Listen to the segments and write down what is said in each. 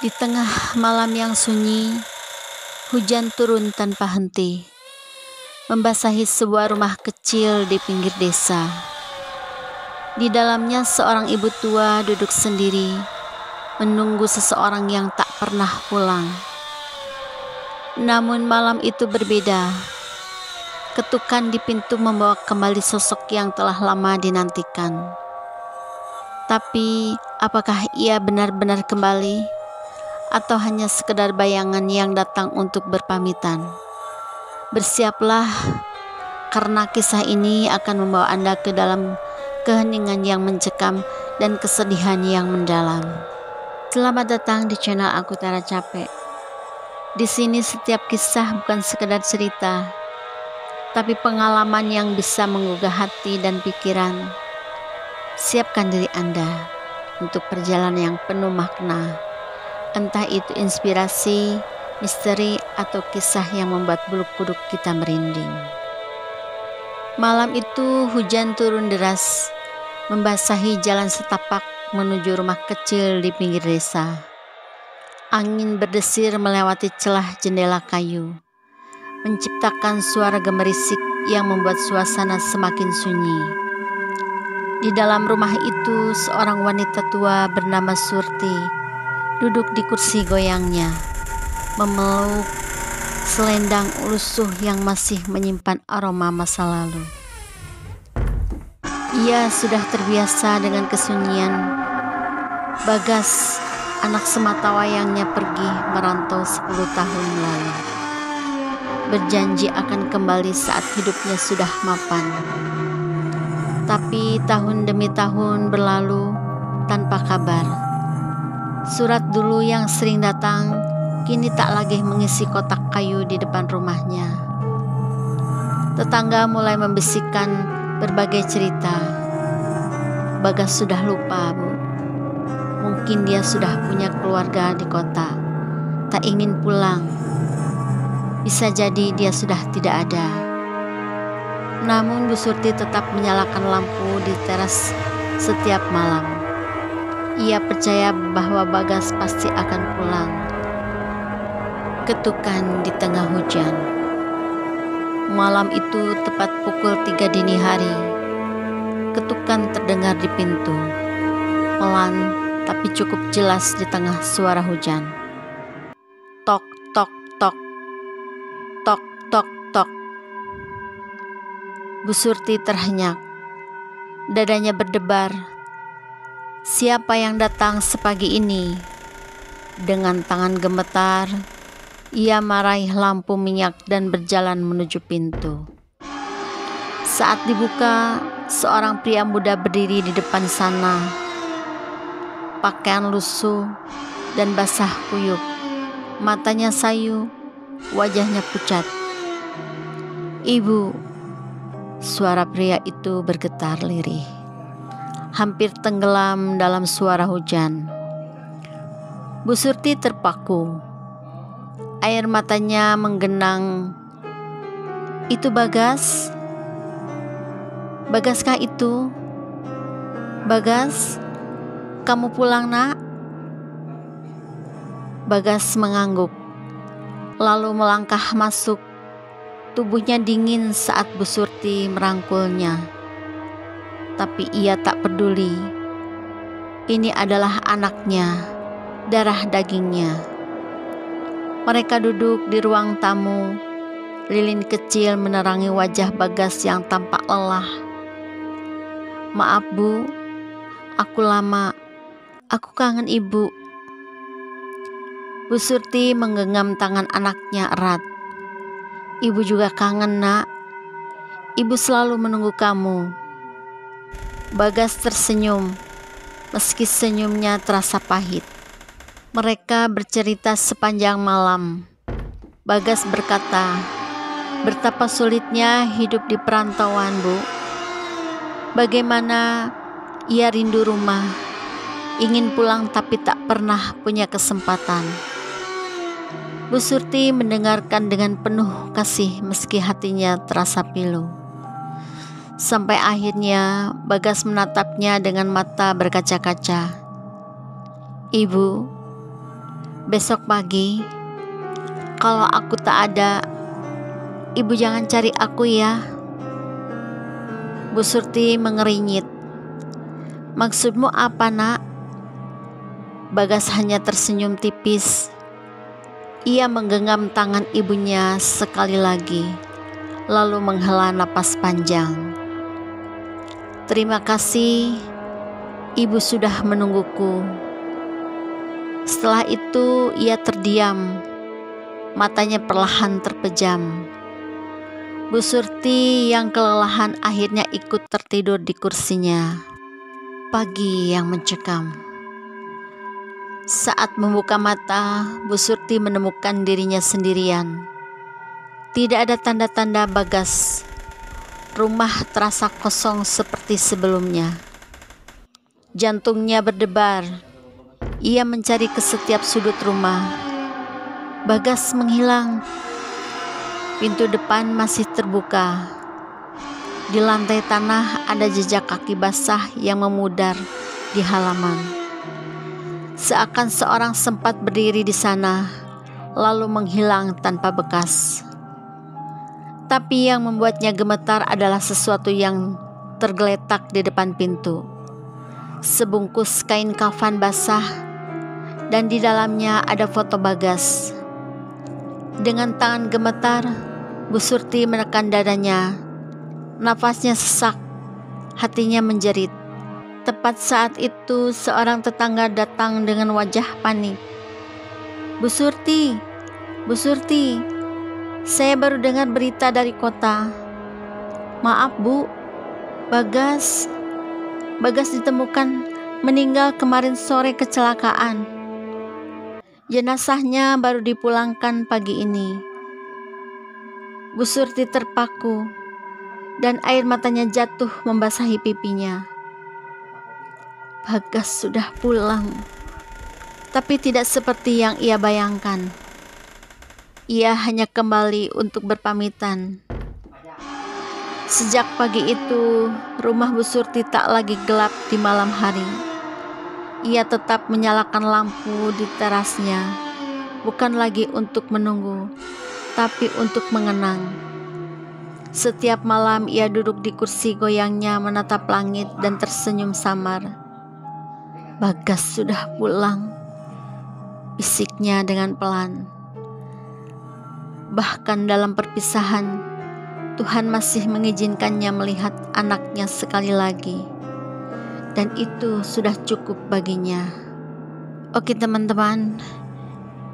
Di tengah malam yang sunyi, hujan turun tanpa henti, membasahi sebuah rumah kecil di pinggir desa. Di dalamnya seorang ibu tua duduk sendiri, menunggu seseorang yang tak pernah pulang. Namun malam itu berbeda. Ketukan di pintu membawa kembali sosok yang telah lama dinantikan. Tapi apakah ia benar-benar kembali? Atau hanya sekedar bayangan yang datang untuk berpamitan? Bersiaplah, karena kisah ini akan membawa Anda ke dalam keheningan yang mencekam dan kesedihan yang mendalam. Selamat datang di channel Aku Tara Capek. Di sini setiap kisah bukan sekedar cerita, tapi pengalaman yang bisa menggugah hati dan pikiran. Siapkan diri Anda untuk perjalanan yang penuh makna. Entah itu inspirasi, misteri, atau kisah yang membuat bulu kuduk kita merinding. Malam itu hujan turun deras, membasahi jalan setapak menuju rumah kecil di pinggir desa. Angin berdesir melewati celah jendela kayu, menciptakan suara gemerisik yang membuat suasana semakin sunyi. Di dalam rumah itu, seorang wanita tua bernama Surti duduk di kursi goyangnya, memeluk selendang lusuh yang masih menyimpan aroma masa lalu. Ia sudah terbiasa dengan kesunyian. Bagas, anak sematawayangnya, pergi merantau 10 tahun lalu. Berjanji akan kembali saat hidupnya sudah mapan. Tapi tahun demi tahun berlalu tanpa kabar. Surat dulu yang sering datang kini tak lagi mengisi kotak kayu di depan rumahnya. Tetangga mulai membisikkan berbagai cerita. Bagas sudah lupa, Bu. Mungkin dia sudah punya keluarga di kota, tak ingin pulang. Bisa jadi dia sudah tidak ada. Namun Bu Surti tetap menyalakan lampu di teras setiap malam. Ia percaya bahwa Bagas pasti akan pulang. Ketukan di tengah hujan. Malam itu tepat pukul 3 dini hari. Ketukan terdengar di pintu. Pelan tapi cukup jelas di tengah suara hujan. Tok, tok, tok. Tok, tok, tok. Bu Surti terhenyak. Dadanya berdebar. Siapa yang datang sepagi ini? Dengan tangan gemetar, ia meraih lampu minyak dan berjalan menuju pintu. Saat dibuka, seorang pria muda berdiri di depan sana. Pakaian lusuh dan basah kuyup, matanya sayu, wajahnya pucat. "Ibu," suara pria itu bergetar lirih, hampir tenggelam dalam suara hujan. Bu Surti terpaku. Air matanya menggenang. "Itu Bagas? Bagaskah itu? Bagas, kamu pulang, Nak?" Bagas mengangguk, lalu melangkah masuk. Tubuhnya dingin saat Bu Surti merangkulnya. Tapi ia tak peduli. Ini adalah anaknya, darah dagingnya. Mereka duduk di ruang tamu. Lilin kecil menerangi wajah Bagas yang tampak lelah. "Maaf, Bu, aku lama. Aku kangen Ibu." Bu Surti menggenggam tangan anaknya erat. "Ibu juga kangen, Nak. Ibu selalu menunggu kamu." Bagas tersenyum, meski senyumnya terasa pahit. Mereka bercerita sepanjang malam. Bagas berkata, betapa sulitnya hidup di perantauan, Bu. Bagaimana ia rindu rumah, ingin pulang tapi tak pernah punya kesempatan. Bu Surti mendengarkan dengan penuh kasih meski hatinya terasa pilu. Sampai akhirnya Bagas menatapnya dengan mata berkaca-kaca. "Ibu, Besok pagi, kalau aku tak ada, ibu jangan cari aku ya. Bu Surti mengerinyit. Maksudmu apa, nak? Bagas hanya tersenyum tipis. Ia menggenggam tangan ibunya sekali lagi, lalu menghela napas panjang. Terima kasih, ibu sudah menungguku. Setelah itu ia terdiam, matanya perlahan terpejam. Bu Surti yang kelelahan akhirnya ikut tertidur di kursinya. Pagi yang mencekam. Saat membuka mata, Bu Surti menemukan dirinya sendirian. Tidak ada tanda-tanda Bagas. Rumah terasa kosong seperti sebelumnya. Jantungnya berdebar. Ia mencari ke setiap sudut rumah. Bagas menghilang. Pintu depan masih terbuka. Di lantai tanah ada jejak kaki basah yang memudar di halaman. Seakan seorang sempat berdiri di sana, lalu menghilang tanpa bekas. Tapi yang membuatnya gemetar adalah sesuatu yang tergeletak di depan pintu. Sebungkus kain kafan basah, dan di dalamnya ada foto Bagas. Dengan tangan gemetar, Bu Surti menekan dadanya. Nafasnya sesak, hatinya menjerit. Tepat saat itu seorang tetangga datang dengan wajah panik. Bu Surti, saya baru dengar berita dari kota. Maaf Bu, Bagas ditemukan meninggal kemarin sore kecelakaan. Jenazahnya baru dipulangkan pagi ini. Bu Surti terpaku dan air matanya jatuh membasahi pipinya. Bagas sudah pulang, tapi tidak seperti yang ia bayangkan. Ia hanya kembali untuk berpamitan. Sejak pagi itu, rumah Bu Surti tak lagi gelap di malam hari. Ia tetap menyalakan lampu di terasnya, bukan lagi untuk menunggu, tapi untuk mengenang. Setiap malam ia duduk di kursi goyangnya menatap langit dan tersenyum samar. Bagas sudah pulang, bisiknya dengan pelan. Bahkan dalam perpisahan, Tuhan masih mengizinkannya melihat anaknya sekali lagi. Dan itu sudah cukup baginya. Oke teman-teman,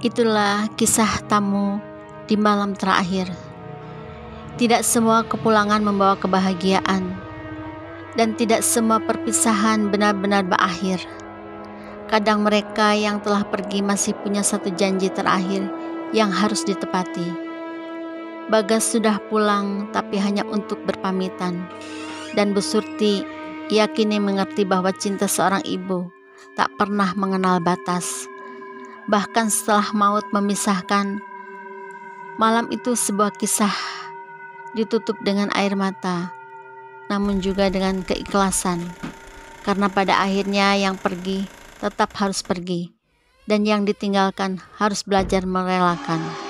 itulah kisah tamu di malam terakhir. Tidak semua kepulangan membawa kebahagiaan, dan tidak semua perpisahan benar-benar berakhir. Kadang mereka yang telah pergi masih punya satu janji terakhir yang harus ditepati. Bagas sudah pulang tapi hanya untuk berpamitan. Dan Bu Surti yakini mengerti bahwa cinta seorang ibu tak pernah mengenal batas. Bahkan setelah maut memisahkan, malam itu sebuah kisah ditutup dengan air mata, namun juga dengan keikhlasan. Karena pada akhirnya yang pergi tetap harus pergi, dan yang ditinggalkan harus belajar merelakan.